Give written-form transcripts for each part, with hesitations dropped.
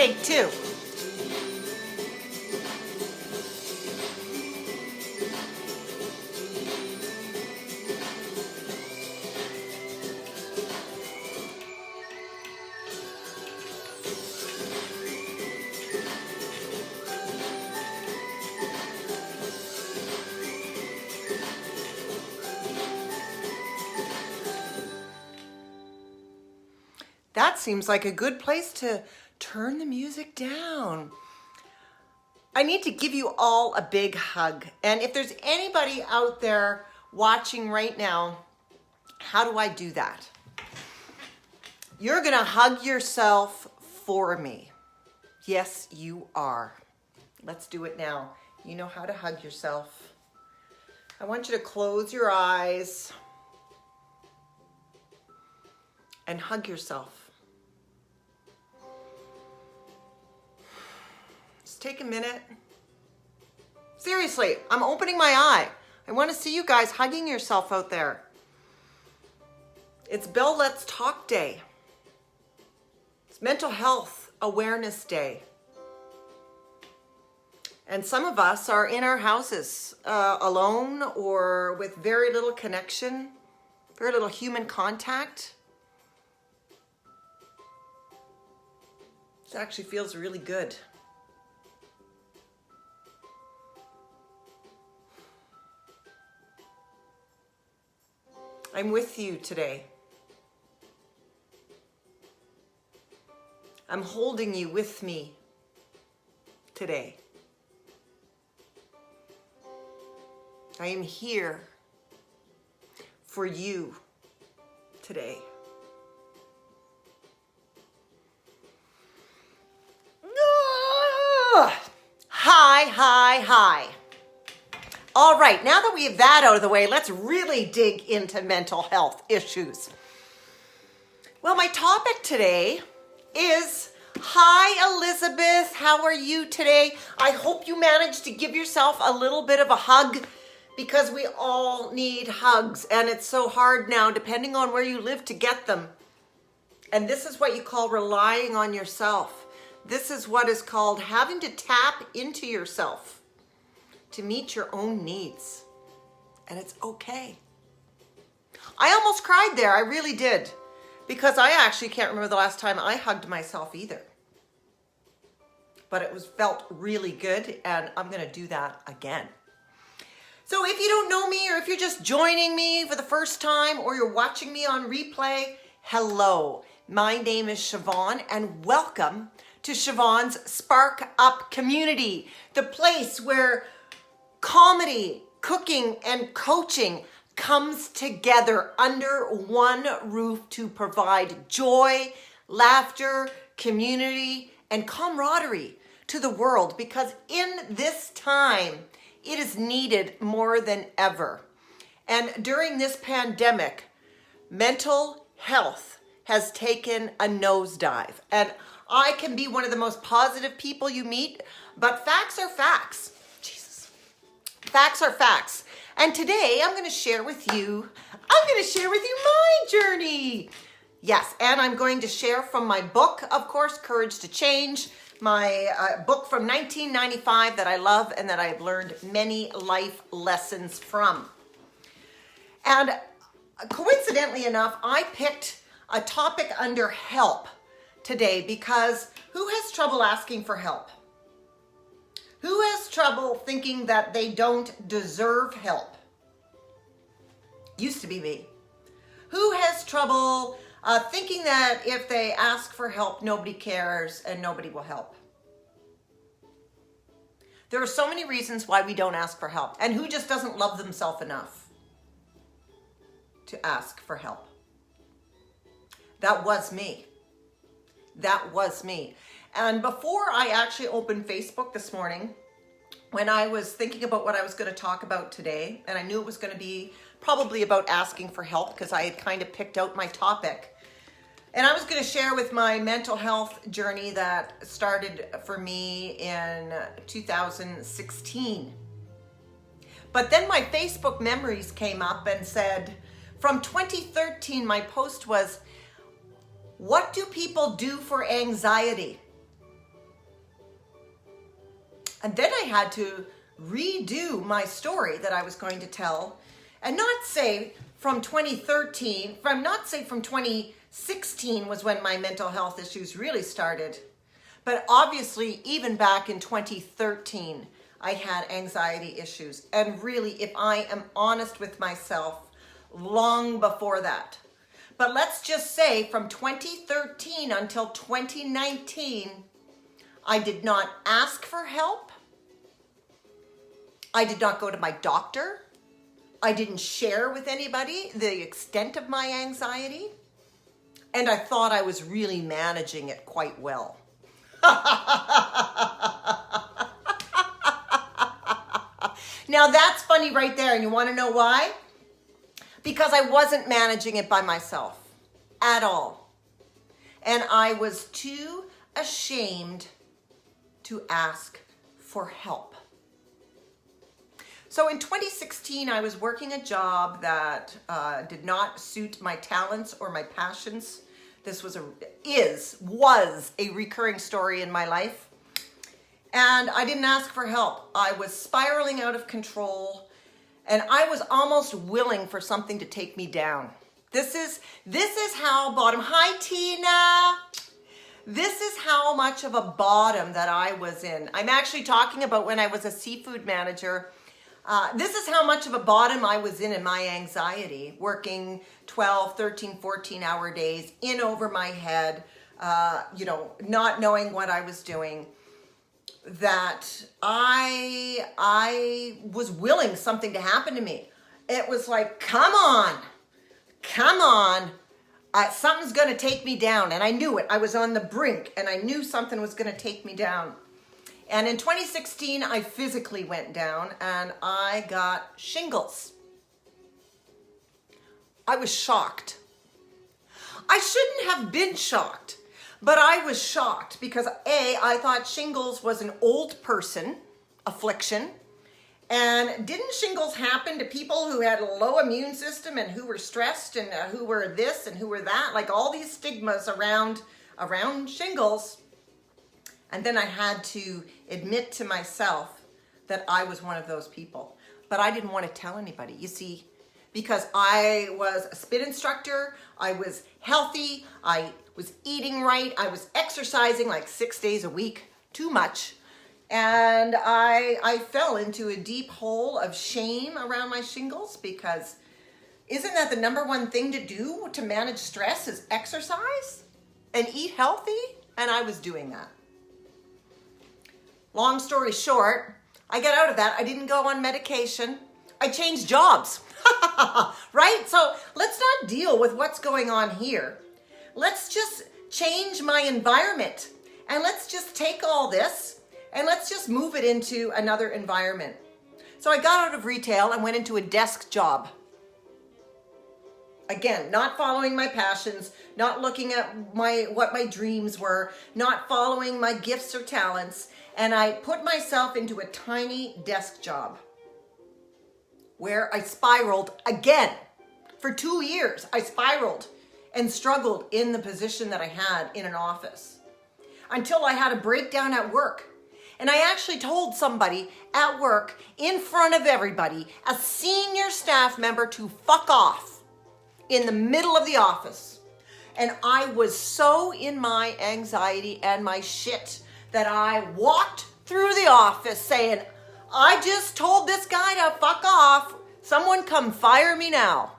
Take two. That seems like a good place to turn the music down. I need to give you all a big hug. And if there's anybody out there watching right now, how do I do that? You're gonna hug yourself for me. Yes, you are. Let's do it now. You know how to hug yourself. I want you to close your eyes and hug yourself. Just take a minute. Seriously, I'm opening my eye. I want to see you guys hugging yourself out there. It's Bill Let's Talk Day. It's Mental Health Awareness Day. And some of us are in our houses alone or with very little connection, very little human contact. It actually feels really good. I'm with you today. I'm holding you with me today. I am here for you today. Hi. All right, now that we have that out of the way, let's really dig into mental health issues. Well, my topic today is, hi Elizabeth, how are you today? I hope you managed to give yourself a little bit of a hug, because we all need hugs, and it's so hard now, depending on where you live, to get them. And this is what you call relying on yourself. This is what is called having to tap into yourself to meet your own needs. And it's okay. I almost cried there, I really did, because I actually can't remember the last time I hugged myself either. But it felt really good, and I'm gonna do that again. So if you don't know me, or if you're just joining me for the first time, or you're watching me on replay, hello. My name is Siobhan, and welcome to Siobhan's Spark Up Community, the place where comedy, cooking, and coaching comes together under one roof to provide joy, laughter, community, and camaraderie to the world, because in this time, it is needed more than ever. And during this pandemic, mental health has taken a nosedive. And I can be one of the most positive people you meet, but facts are facts. Jesus. Facts are facts. And today I'm going to share with you my journey. Yes, and I'm going to share from my book, of course, Courage to Change, my book from 1995 that I love and that I've learned many life lessons from. And coincidentally enough, I picked a topic under help today, because who has trouble asking for help? Who has trouble thinking that they don't deserve help? Used to be me. Who has trouble thinking that if they ask for help, nobody cares and nobody will help? There are so many reasons why we don't ask for help. And who just doesn't love themselves enough to ask for help? That was me. That was me. And before I actually opened Facebook this morning, when I was thinking about what I was going to talk about today, and I knew it was going to be probably about asking for help because I had kind of picked out my topic. And I was going to share with my mental health journey that started for me in 2016. But then my Facebook memories came up and said, from 2013, my post was, what do people do for anxiety? And then I had to redo my story that I was going to tell and not say from 2013, from 2016 was when my mental health issues really started. But obviously, even back in 2013, I had anxiety issues. And really, if I am honest with myself, long before that. But let's just say from 2013 until 2019, I did not ask for help. I did not go to my doctor. I didn't share with anybody the extent of my anxiety. And I thought I was really managing it quite well. Now that's funny right there. And you want to know why? Because I wasn't managing it by myself at all. And I was too ashamed to ask for help. So in 2016, I was working a job that did not suit my talents or my passions. This was a recurring story in my life. And I didn't ask for help. I was spiraling out of control, and I was almost willing for something to take me down. This is how bottom. Hi, Tina. This is how much of a bottom that I was in. I'm actually talking about when I was a seafood manager. This is how much of a bottom I was in my anxiety, working 12, 13, 14-hour days, in over my head, not knowing what I was doing, that I was willing something to happen to me. It was like, come on, something's going to take me down. And I knew it. I was on the brink, and I knew something was going to take me down. And in 2016, I physically went down, and I got shingles. I was shocked. I shouldn't have been shocked, but I was shocked because I thought shingles was an old person affliction. And didn't shingles happen to people who had a low immune system and who were stressed and who were this and who were that? Like all these stigmas around shingles. And then I had to admit to myself that I was one of those people. But I didn't want to tell anybody, you see, because I was a spin instructor, I was healthy, I was eating right, I was exercising like 6 days a week, too much. And I fell into a deep hole of shame around my shingles because isn't that the number one thing to do to manage stress is exercise and eat healthy? And I was doing that. Long story short, I got out of that. I didn't go on medication. I changed jobs, right? So let's not deal with what's going on here. Let's just change my environment and let's just take all this and let's just move it into another environment. So I got out of retail and went into a desk job. Again, not following my passions, not looking at what my dreams were, not following my gifts or talents. And I put myself into a tiny desk job where I spiraled again. For 2 years, I spiraled and struggled in the position that I had in an office until I had a breakdown at work. And I actually told somebody at work in front of everybody, a senior staff member, to fuck off in the middle of the office. And I was so in my anxiety and my shit that I walked through the office saying, I just told this guy to fuck off. Someone come fire me now.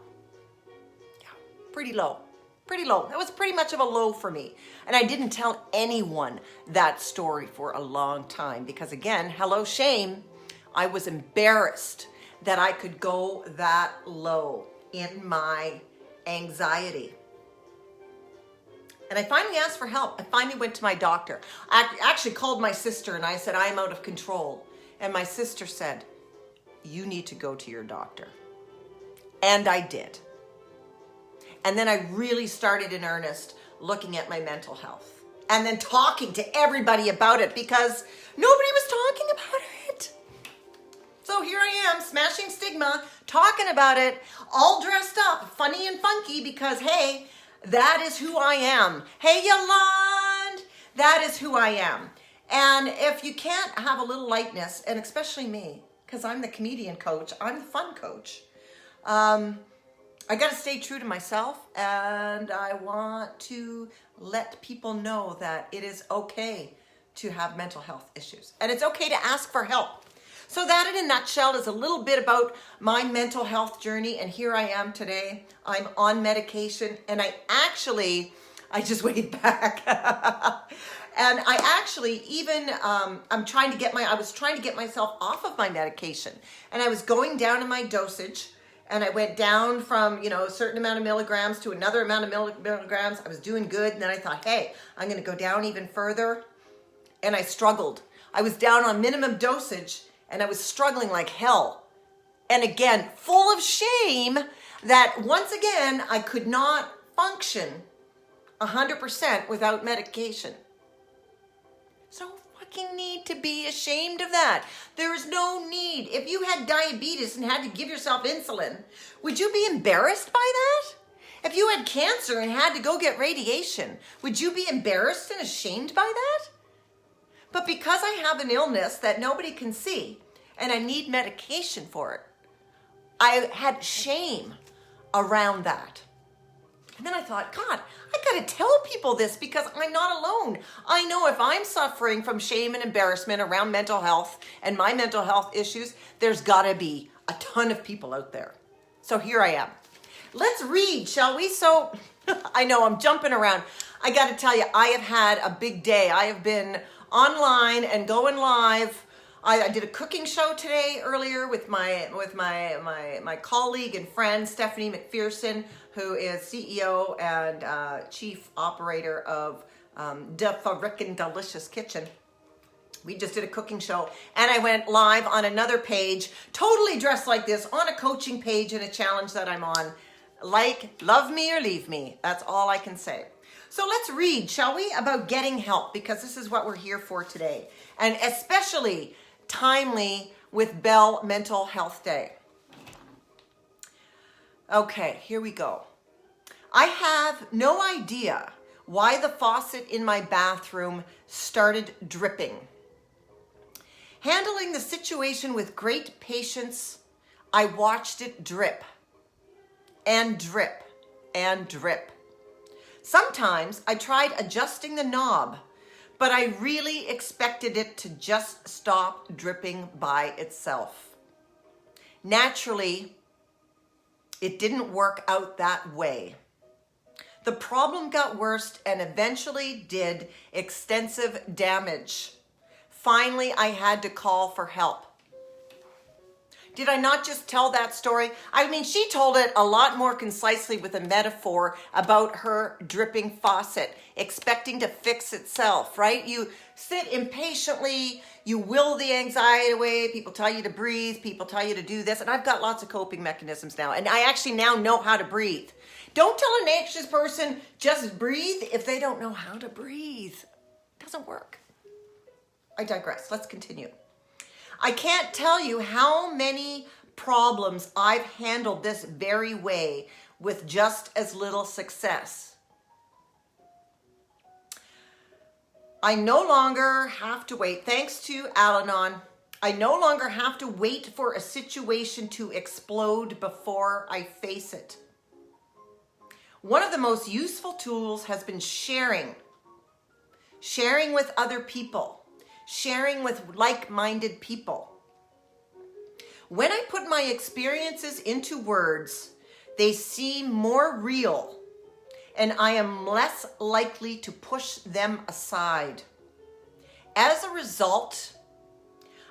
Yeah, pretty low. That was pretty much of a low for me. And I didn't tell anyone that story for a long time because, again, hello shame. I was embarrassed that I could go that low in my anxiety. And I finally asked for help. I finally went to my doctor. I actually called my sister and I said, I am out of control. And my sister said, you need to go to your doctor. And I did. And then I really started in earnest looking at my mental health and then talking to everybody about it because nobody was talking about it. So here I am, smashing stigma, talking about it, all dressed up, funny and funky because, hey, that is who I am. Hey, Yolande, that is who I am. And if you can't have a little lightness, and especially me, because I'm the comedian coach, I'm the fun coach, I got to stay true to myself, and I want to let people know that it is okay to have mental health issues, and it's okay to ask for help. So that in a nutshell is a little bit about my mental health journey, and here I am today. I'm on medication, and I just waved back. And I actually even, I was trying to get myself off of my medication, and I was going down in my dosage, and I went down from, a certain amount of milligrams to another amount of milligrams. I was doing good, and then I thought, hey, I'm going to go down even further, and I struggled. I was down on minimum dosage, and I was struggling like hell. And again, full of shame that once again, I could not function 100% without medication. So fucking need to be ashamed of that. There is no need. If you had diabetes and had to give yourself insulin, would you be embarrassed by that? If you had cancer and had to go get radiation, would you be embarrassed and ashamed by that? But because I have an illness that nobody can see and I need medication for it, I had shame around that. And then I thought, God, I got to tell people this because I'm not alone. I know if I'm suffering from shame and embarrassment around mental health and my mental health issues, there's got to be a ton of people out there. So here I am. Let's read, shall we? So I know I'm jumping around. I got to tell you, I have had a big day. I have been online and going live. I did a cooking show today earlier with my colleague and friend Stephanie McPherson, who is CEO and chief operator of Da Frickin' Delicious Kitchen. We just did a cooking show, and I went live on another page, totally dressed like this, on a coaching page in a challenge that I'm on. Like, love me or leave me. That's all I can say. So let's read, shall we, about getting help, because this is what we're here for today, and especially timely with Bell Mental Health Day. Okay, here we go. I have no idea why the faucet in my bathroom started dripping. Handling the situation with great patience, I watched it drip and drip and drip. Sometimes I tried adjusting the knob, but I really expected it to just stop dripping by itself. Naturally, it didn't work out that way. The problem got worse and eventually did extensive damage. Finally, I had to call for help. Did I not just tell that story? I mean, she told it a lot more concisely with a metaphor about her dripping faucet, expecting to fix itself, right? You sit impatiently, you will the anxiety away, people tell you to breathe, people tell you to do this, and I've got lots of coping mechanisms now, and I actually now know how to breathe. Don't tell an anxious person, just breathe, if they don't know how to breathe. It doesn't work. I digress. Let's continue. I can't tell you how many problems I've handled this very way with just as little success. I no longer have to wait. Thanks to Al-Anon, I no longer have to wait for a situation to explode before I face it. One of the most useful tools has been sharing with other people. Sharing with like-minded people. When I put my experiences into words, they seem more real, and I am less likely to push them aside. As a result,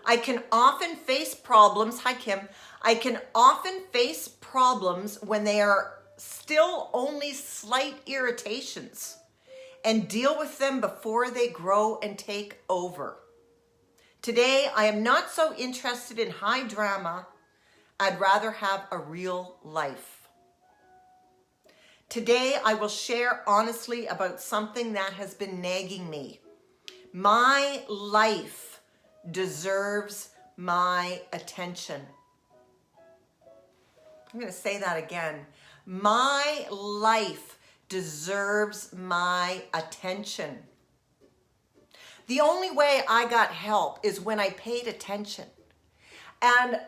I can often face problems. Hi, Kim. I can often face problems when they are still only slight irritations and deal with them before they grow and take over. Today, I am not so interested in high drama. I'd rather have a real life. Today, I will share honestly about something that has been nagging me. My life deserves my attention. I'm going to say that again. My life deserves my attention. The only way I got help is when I paid attention. And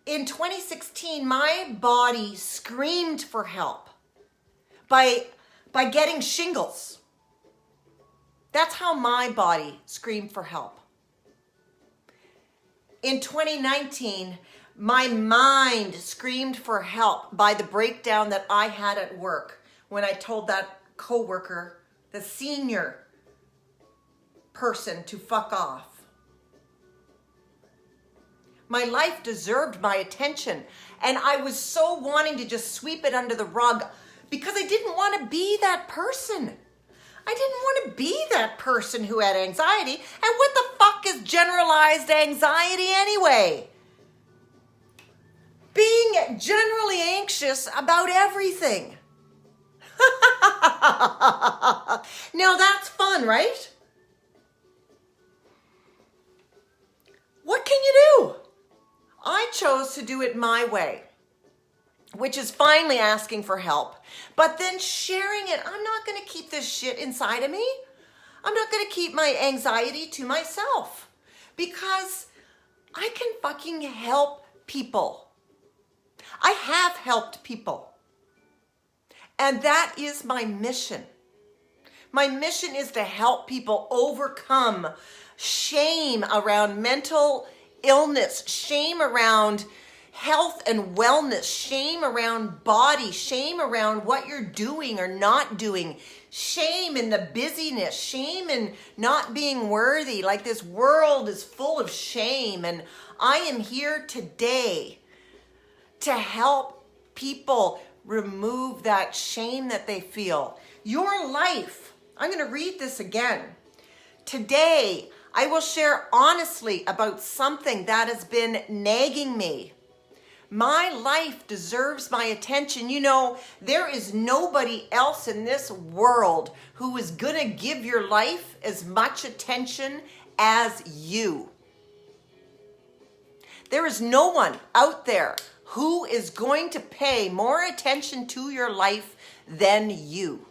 in 2016, my body screamed for help by getting shingles. That's how my body screamed for help. In 2019, my mind screamed for help by the breakdown that I had at work when I told that coworker, the senior person, to fuck off. My life deserved my attention, and I was so wanting to just sweep it under the rug because I didn't want to be that person. I didn't want to be that person who had anxiety. And what the fuck is generalized anxiety anyway? Being generally anxious about everything. Now that's fun, right? What can you do? I chose to do it my way, which is finally asking for help, but then sharing it. I'm not going to keep this shit inside of me. I'm not going to keep my anxiety to myself because I can fucking help people. I have helped people. And that is my mission. My mission is to help people overcome shame around mental illness, shame around health and wellness, shame around body, shame around what you're doing or not doing, shame in the busyness, shame in not being worthy. Like, this world is full of shame, and I am here today to help people remove that shame that they feel. Your life, I'm going to read this again. Today, I will share honestly about something that has been nagging me. My life deserves my attention. You know, there is nobody else in this world who is going to give your life as much attention as you. There is no one out there who is going to pay more attention to your life than you.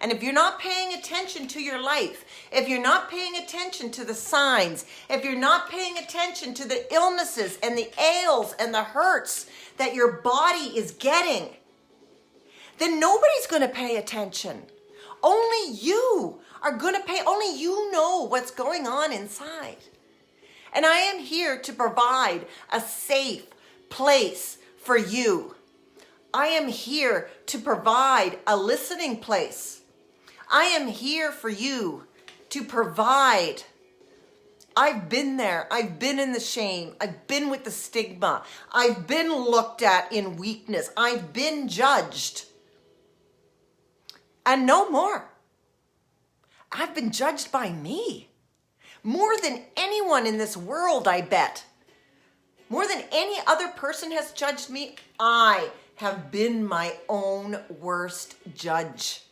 And if you're not paying attention to your life, if you're not paying attention to the signs, if you're not paying attention to the illnesses and the ails and the hurts that your body is getting, then nobody's going to pay attention. Only you are going to pay, only you know what's going on inside. And I am here to provide a safe place for you. I am here to provide a listening place. I am here for you to provide. I've been there. I've been in the shame. I've been with the stigma. I've been looked at in weakness. I've been judged. And no more. I've been judged by me. More than anyone in this world, I bet. More than any other person has judged me, I have been my own worst judge.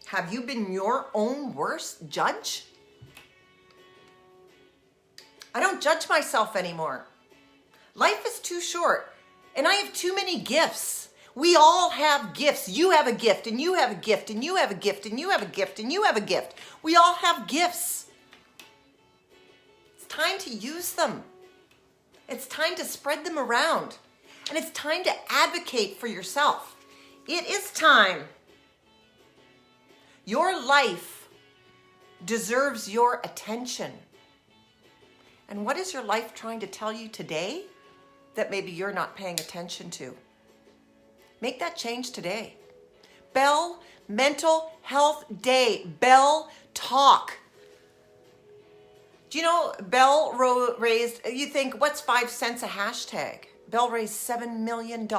Have you been your own worst judge? I don't judge myself anymore. Life is too short, and I have too many gifts. We all have gifts. You have a gift, and you have a gift, and you have a gift, and you have a gift, and you have a gift. We all have gifts. It's time to use them. It's time to spread them around. And it's time to advocate for yourself. It is time. Your life deserves your attention. And what is your life trying to tell you today that maybe you're not paying attention to? Make that change today. Bell Mental Health Day. Bell Talk. Do you know Bell raised, you think, what's 5 cents a hashtag? Bell raised $7 million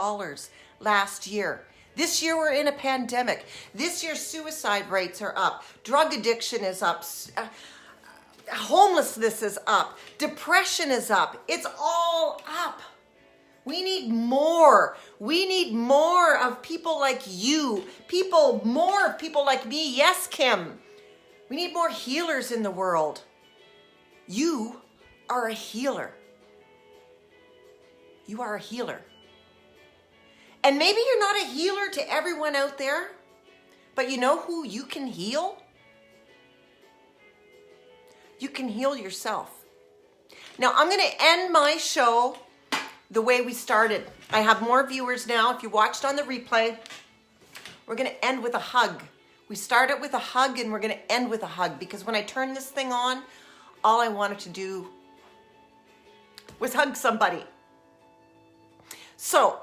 last year. This year we're in a pandemic. This year suicide rates are up. Drug addiction is up. Homelessness is up. Depression is up. It's all up. We need more. We need more of people like you. More of people like me. Yes, Kim. We need more healers in the world. You are a healer. You are a healer. And maybe you're not a healer to everyone out there, but you know who you can heal? you can heal yourself. Now, I'm going to end my show the way we started. I have more viewers now. If you watched on the replay, we're going to end with a hug. We started with a hug and we're going to end with a hug, because when I turned this thing on, all I wanted to do was hug somebody. So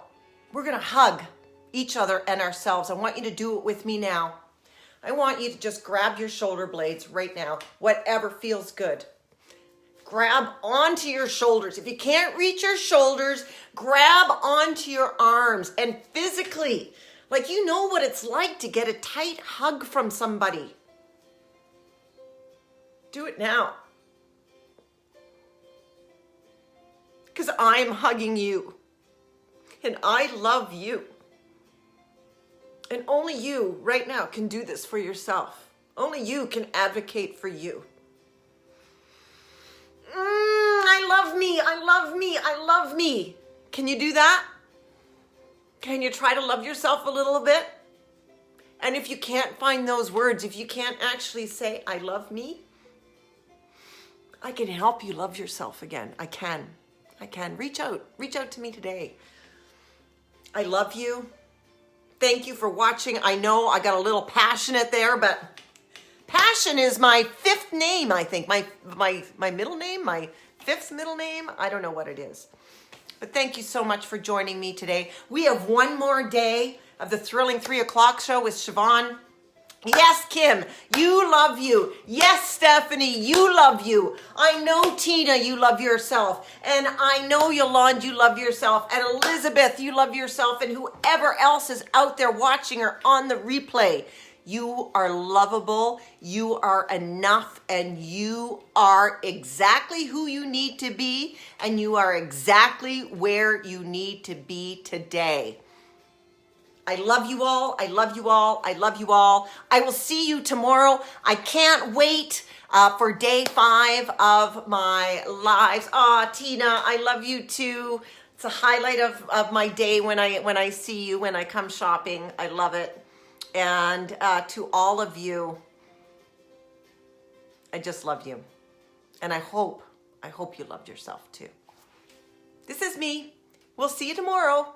we're going to hug each other and ourselves. I want you to do it with me now. I want you to just grab your shoulder blades right now, whatever feels good. Grab onto your shoulders. If you can't reach your shoulders, grab onto your arms and physically, like you know what it's like to get a tight hug from somebody. Do it now. Because I'm hugging you. And I love you. And only you right now can do this for yourself. Only you can advocate for you. I love me, I love me, I love me. Can you do that? Can you try to love yourself a little bit? And if you can't find those words, if you can't actually say, I love me, I can help you love yourself again. I can. Reach out to me today. I love you. Thank you for watching. I know I got a little passionate there, but passion is my fifth name, I think. My middle name, my fifth middle name. I don't know what it is. But thank you so much for joining me today. We have one more day of the thrilling 3 o'clock show with Siobhan. Yes, Kim, you love you. Yes, Stephanie, you love you. I know, Tina, you love yourself. And I know, Yolande, you love yourself. And Elizabeth, you love yourself. And whoever else is out there watching or on the replay, you are lovable, you are enough, and you are exactly who you need to be, and you are exactly where you need to be today. I love you all. I love you all. I love you all. I will see you tomorrow. I can't wait for day 5 of my lives. Tina, I love you too. It's a highlight of my day when I see you, when I come shopping. I love it. And to all of you, I just love you. And I hope you loved yourself too. This is me. We'll see you tomorrow.